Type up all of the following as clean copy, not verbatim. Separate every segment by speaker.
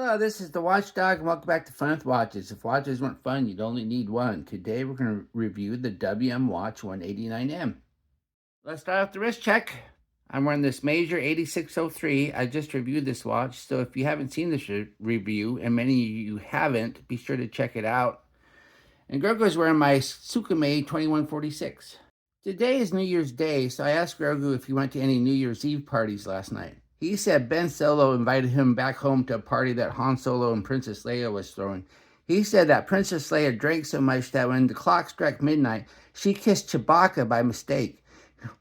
Speaker 1: Hello, this is the Watchdog, and welcome back to Fun with Watches. If watches weren't fun, you'd only need one. Today we're going to review the WM Watch 189M. Let's start off the wrist check. I'm wearing this Major 8603. I just reviewed this watch, so if you haven't seen this review, and many of you haven't, be sure to check it out. And Grogu's wearing my Sukume 2146. Today is New Year's Day, so I asked Grogu if he went to any New Year's Eve parties last night. He said Ben Solo invited him back home to a party that Han Solo and Princess Leia was throwing. He said that Princess Leia drank so much that when the clock struck midnight, she kissed Chewbacca by mistake.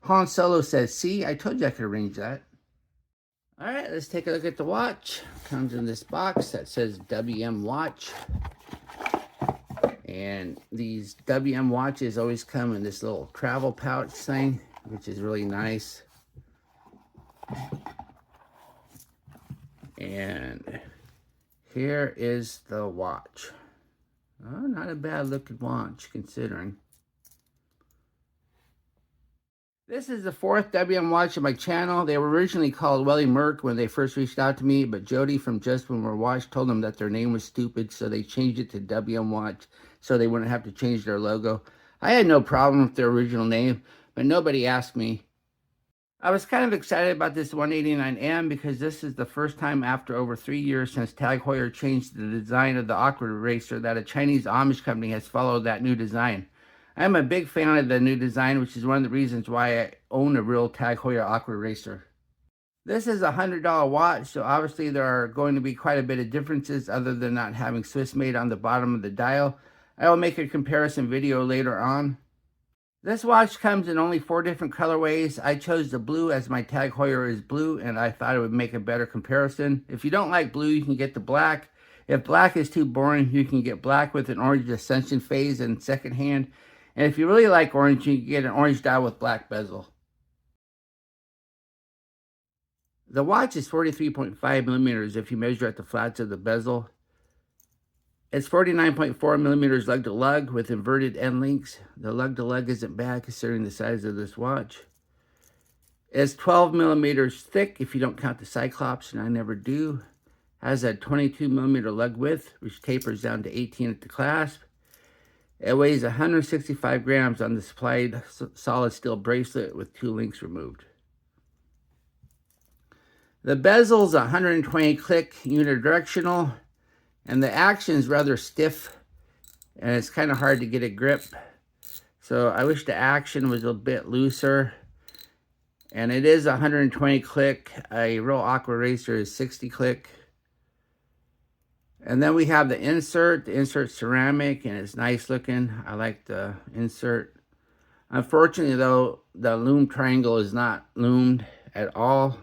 Speaker 1: Han Solo said, "See, I told you I could arrange that." All right, let's take a look at the watch. Comes in this box that says WM Watch. And these WM watches always come in this little travel pouch thing, which is really nice. And here is the watch. Oh, not a bad looking watch considering. This is the fourth WM watch on my channel. They were originally called Welly Merc when they first reached out to me, but Jody from Just When We're Watch told them that their name was stupid, so they changed it to WM Watch so they wouldn't have to change their logo. I had no problem with their original name, but nobody asked me. I was kind of excited about this 189M because this is the first time after over 3 years since Tag Heuer changed the design of the Aqua Racer that a Chinese Amish company has followed that new design. I'm a big fan of the new design, which is one of the reasons why I own a real Tag Heuer Aqua Racer. This is a $100 watch, so obviously there are going to be quite a bit of differences other than not having Swiss made on the bottom of the dial. I will make a comparison video later on. This watch comes in only 4 different colorways. I chose the blue as my Tag Heuer is blue, and I thought it would make a better comparison. If you don't like blue, you can get the black. If black is too boring, you can get black with an orange ascension phase and second hand. And if you really like orange, you can get an orange dial with black bezel. The watch is 43.5 millimeters if you measure at the flats of the bezel. It's 49.4 millimeters lug to lug with inverted end links. The lug to lug isn't bad considering the size of this watch. It's 12 millimeters thick if you don't count the Cyclops, and I never do. Has a 22 millimeter lug width, which tapers down to 18 at the clasp. It weighs 165 grams on the supplied solid steel bracelet with 2 links removed. The bezel's 120 click unidirectional, and the action is rather stiff, and it's kind of hard to get a grip. So I wish the action was a bit looser. And it is 120 click. A real Aqua Racer is 60 click. And then we have the insert. The insert's ceramic, and it's nice looking. I like the insert. Unfortunately, though, the lume triangle is not lumed at all.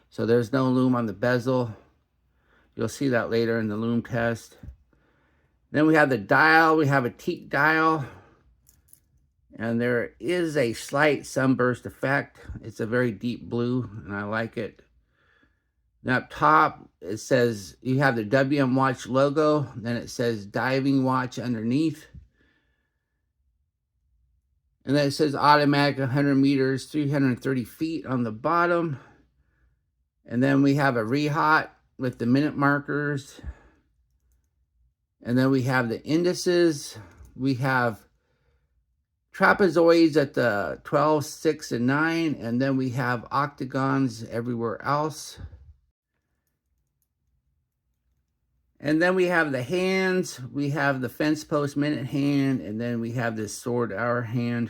Speaker 1: So there's no lume on the bezel. You'll see that later in the lume test. Then we have the dial. We have a teak dial. And there is a slight sunburst effect. It's a very deep blue, and I like it. Then up top, it says you have the WM Watch logo. Then it says diving watch underneath. And then it says automatic 100 meters, 330 feet on the bottom. And then we have a rehot with the minute markers. And then we have the indices. We have trapezoids at the 12, 6, and 9. And then we have octagons everywhere else. And then we have the hands. We have the fence post minute hand. And then we have this sword hour hand.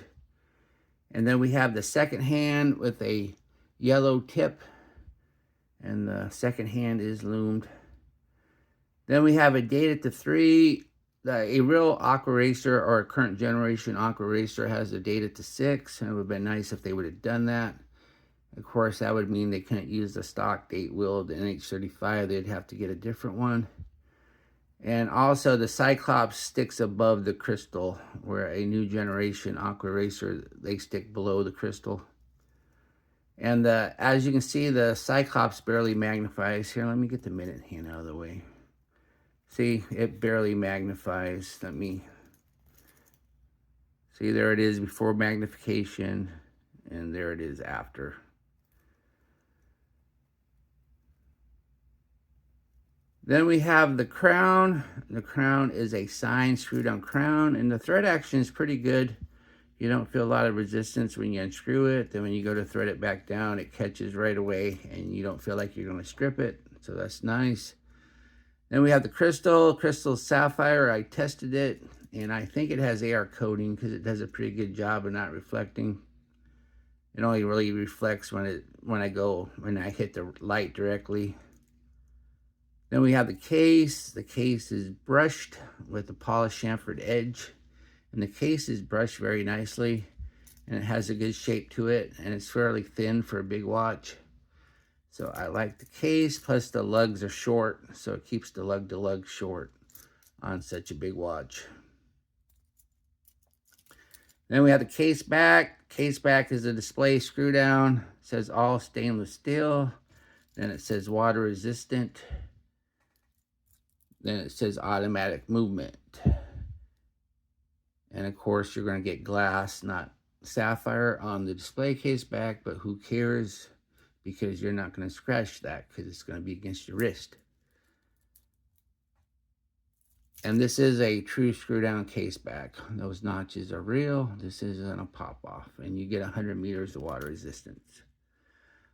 Speaker 1: And then we have the second hand with a yellow tip. And the second hand is loomed. Then we have a date at the 3. A real Aqua Racer or a current generation Aqua Racer has a date at the 6. And it would have been nice if they would have done that. Of course, that would mean they couldn't use the stock date wheel, the NH35. They'd have to get a different one. And also the Cyclops sticks above the crystal, where a new generation Aqua Racer, they stick below the crystal. And as you can see, the Cyclops barely magnifies. Here, let me get the minute hand out of the way. See, it barely magnifies. Let me see, there it is before magnification, and there it is after. Then we have the crown. The crown is a signed screw-down crown, and the thread action is pretty good. You don't feel a lot of resistance when you unscrew it. Then when you go to thread it back down, it catches right away, and you don't feel like you're going to strip it. So that's nice. Then we have the crystal sapphire. I tested it, and I think it has AR coating because it does a pretty good job of not reflecting. It only really reflects when I hit the light directly. Then we have the case. The case is brushed with a polished chamfered edge. And the case is brushed very nicely. And it has a good shape to it. And it's fairly thin for a big watch. So I like the case. Plus the lugs are short. So it keeps the lug to lug short on such a big watch. Then we have the case back. Case back is a display screw down. It says all stainless steel. Then it says water resistant. Then it says automatic movement. And of course, you're going to get glass, not sapphire, on the display case back, but who cares? Because you're not going to scratch that because it's going to be against your wrist. And this is a true screw down case back. Those notches are real. This isn't a pop off. And you get 100 meters of water resistance.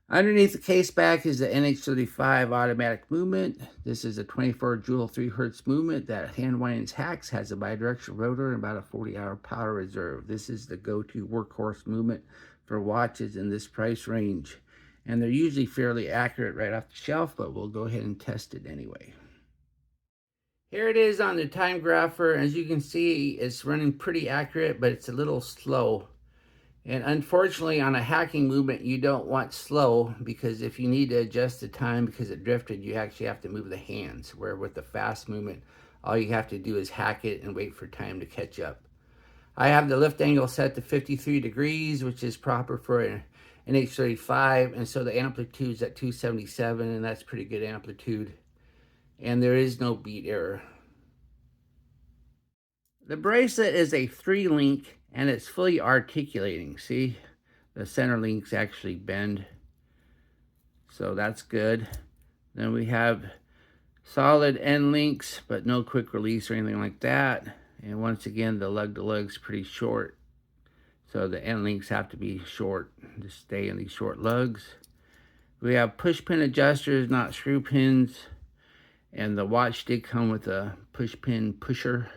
Speaker 1: Underneath the case back is the NH35 automatic movement. This is a 24 joule 3 hertz movement that hand winds hacks, has a bidirectional rotor and about a 40-hour power reserve. This is the go-to workhorse movement for watches in this price range. And they're usually fairly accurate right off the shelf, but we'll go ahead and test it anyway. Here it is on the time grapher. As you can see, it's running pretty accurate, but it's a little slow. And unfortunately, on a hacking movement, you don't want slow, because if you need to adjust the time because it drifted, you actually have to move the hands. Where with the fast movement, all you have to do is hack it and wait for time to catch up. I have the lift angle set to 53 degrees, which is proper for an H35, and so the amplitude's at 277, and that's pretty good amplitude. And there is no beat error. The bracelet is a 3-link, and it's fully articulating. See, the center links actually bend, so that's good. Then we have solid end links, but no quick release or anything like that. And once again, the lug to lug's pretty short, so the end links have to be short to stay in these short lugs. We have push pin adjusters, not screw pins, and the watch did come with a push pin pusher.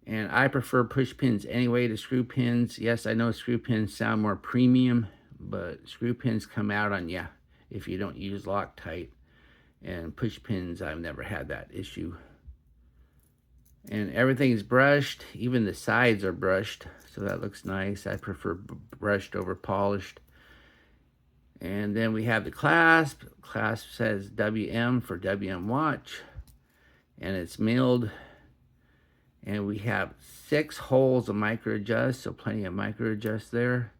Speaker 1: And I prefer push pins anyway to screw pins. Yes, I know screw pins sound more premium, but screw pins come out on you if you don't use Loctite. And push pins, I've never had that issue. And everything's brushed. Even the sides are brushed, so that looks nice. I prefer brushed over polished. And then we have the clasp. Clasp says WM for WM watch. And it's milled. And we have 6 holes of micro adjust, so plenty of micro adjust there.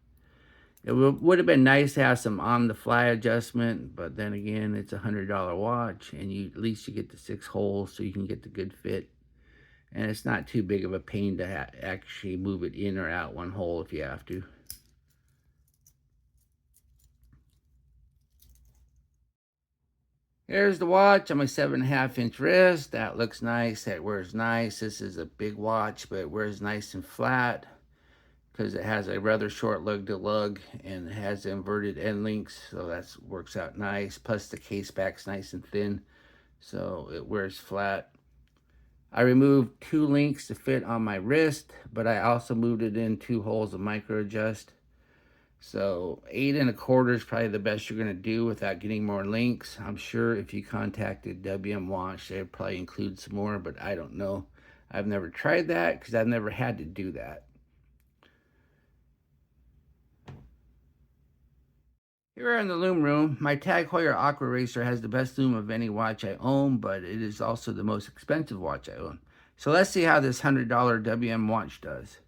Speaker 1: It would have been nice to have some on-the-fly adjustment, but then again, it's a $100 watch, and at least you get the 6 holes so you can get the good fit. And it's not too big of a pain to actually move it in or out one hole if you have to. Here's the watch on my 7.5-inch wrist. That looks nice. That wears nice. This is a big watch, but it wears nice and flat because it has a rather short lug to lug and it has inverted end links, so that works out nice. Plus the case back's nice and thin, so it wears flat. I removed 2 links to fit on my wrist, but I also moved it in 2 holes of micro adjust. So 8 1/4 is probably the best you're going to do without getting more links. I'm sure if you contacted WM Watch, they'd probably include some more, but I don't know. I've never tried that because I've never had to do that. Here in the Lume room, my Tag Heuer Aqua Racer has the best lume of any watch I own, but it is also the most expensive watch I own. So let's see how this $100 WM watch does.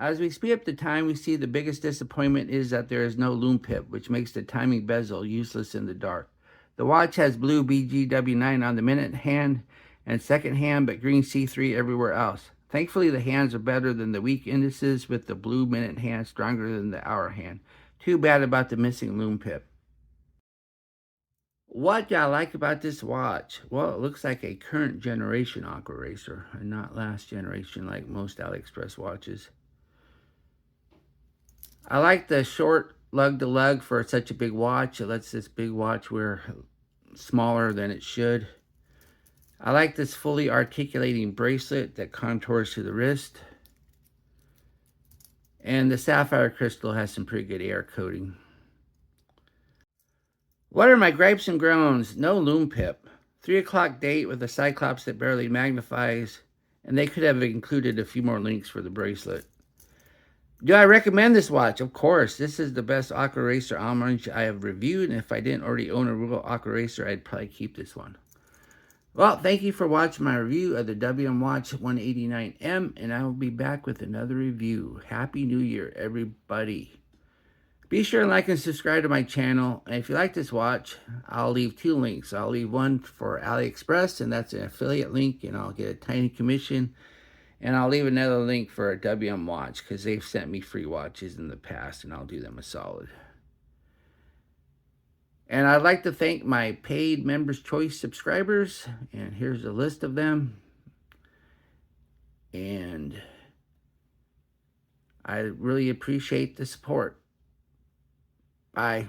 Speaker 1: As we speed up the time, we see the biggest disappointment is that there is no lume pip, which makes the timing bezel useless in the dark. The watch has blue BGW9 on the minute hand and second hand, but green C3 everywhere else. Thankfully, the hands are better than the weak indices, with the blue minute hand stronger than the hour hand. Too bad about the missing lume pip. What do I like about this watch? Well, it looks like a current generation aqua racer and not last generation like most AliExpress watches. I like the short lug to lug for such a big watch. It lets this big watch wear smaller than it should. I like this fully articulating bracelet that contours to the wrist. And the sapphire crystal has some pretty good air coating. What are my gripes and groans? No Lume pip. 3 o'clock date with a Cyclops that barely magnifies. And they could have included a few more links for the bracelet. Do I recommend this watch? Of course. This is the best aqua racer homage I have reviewed. And if I didn't already own a real aqua racer, I'd probably keep this one. Well, thank you for watching my review of the WM Watch 189M, and I will be back with another review. Happy New Year, everybody. Be sure and like and subscribe to my channel. And if you like this watch, I'll leave 2 links. I'll leave one for AliExpress, and that's an affiliate link, and I'll get a tiny commission. And I'll leave another link for a WM watch, because they've sent me free watches in the past, and I'll do them a solid. And I'd like to thank my paid Members Choice subscribers. And here's a list of them. And I really appreciate the support. Bye.